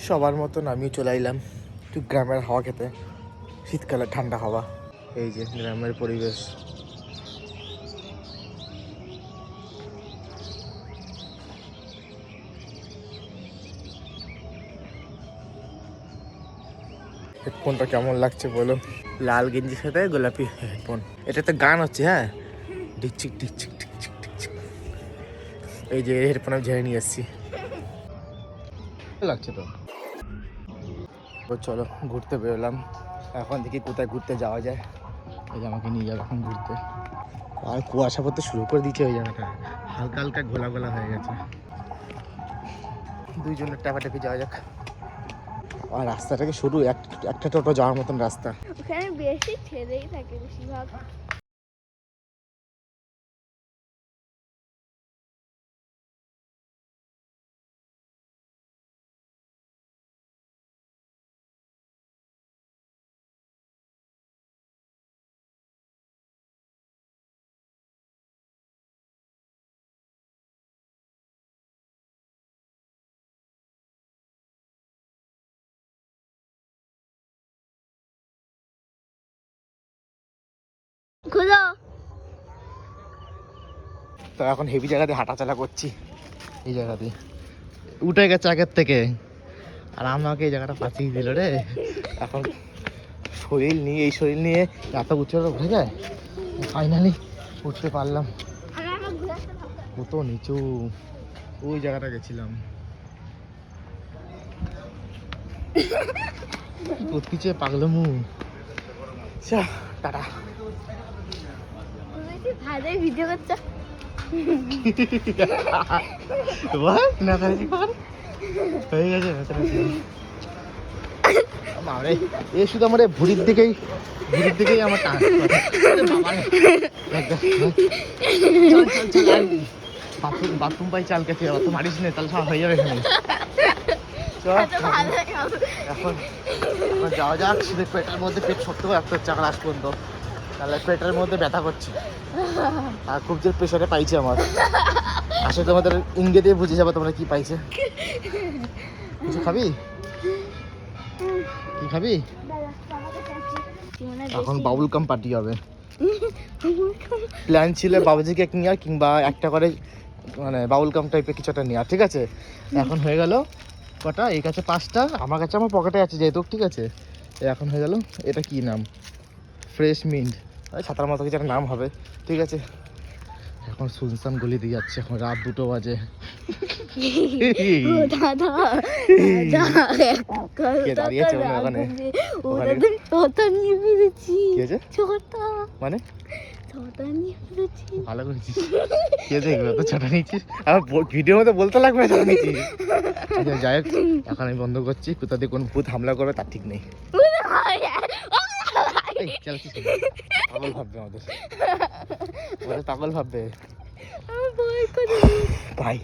সবার মতন আমিও চলে এলাম একটু গ্রামের হাওয়া খেতে, শীতকালে ঠান্ডা হাওয়া। এই যে গ্রামের পরিবেশ। হেডফোনটা কেমন লাগছে বলো? লাল গেঞ্জির সাথে গোলাপি হেডফোন। এটাতে গান হচ্ছে, হ্যাঁ, ডিকচিক ডিকচিক ডিকচিক ডিকচিক। এই যে হেডফোন আমি ঝেড়ে নিয়ে এসেছি, লাগছে তো। চলো ঘুরতে বেরোলাম, এখন দেখি কোথায় ঘুরতে যাওয়া যায়। এই যে আমাকে নিয়ে যাবে এখন ঘুরতে। আর কুয়াশা পড়তে শুরু করে দিচ্ছে ওই জায়গাটা, হালকা হালকা ঘোলা ঘোলা হয়ে গেছে। দুইজনের টাপাটাপি যাওয়া যাক। আর রাস্তাটাকে শুরু একটা টোটো যাওয়ার মতন রাস্তা। ওখানে বেশি ছেলেই থাকে বেশিরভাগ। ঘুরো। তো এখন হেভি জায়গাতে হাঁটাচলা করছি, এই জায়গাতে উঠে গেছে আগের থেকে। আর আমাকে এই জায়গাটা পাঠিয়ে দিল রে। এখন এই শরীর নিয়ে এত উঁচু উঠে যায়, ফাইনালি উঠতে পারলাম। কত নিচু, ওই জায়গাটা গেছিলাম। পিছিয়ে পাগলামু। টাটা। ভালো ভিডিও করছো। হয়ে গেছে এ শুধু আমার ভুড়ির দিকেই আমার বাথরুম পাই চাল খেতে অত মারিস নে, তাহলে সব হয়ে যাবে এখানে। এখন যাওয়া যাক। শুধু পেটের মধ্যে পেট শক্ত করে রাখতে হচ্ছে এখন আজ পর্যন্ত, তাহলে পেটের মধ্যে ব্যথা করছে আর খুব জোর প্রেশারে পাইছে আমার। আসলে তোমাদের ইঙ্গে দিয়ে বুঝে যাবো তোমরা কি পাইছে। কিছু খাবি? কি খাবি? এখন বাবুল কাম পার্টি হবে। প্ল্যান ছিল বাবুজি কেক নেওয়া কিংবা একটা করে মানে বাবুল কাম টাইপের কিছু একটা নেওয়া, ঠিক আছে। এখন হয়ে গেল কটা, এই কাছে 5টা, আমার কাছে আমার পকেটে আছে যেহেতু, ঠিক আছে। এখন হয়ে গেল, এটা কি নাম, ফ্রেশ মিন্ট, ছাতার মতো কিছু একটা নাম হবে, ঠিক আছে। এখন সুনসান গলি দিয়ে যাচ্ছে, এখন রাত 2টো বাজে। দাঁড়িয়েছে ওখানে মানে ভালো করেছিস, কে দেখবে তো ছোটা নিচ্ছিস, আমার ভিডিওর মধ্যে বলতে লাগবে ছোটা নিচ্ছিস। যাই হোক, এখন আমি বন্ধ করছি, কোথা দিয়ে কোন ভূত হামলা করবে তার ঠিক নেই। পাগল ভাববে আমাদের, পাগল ভাববে ভাই।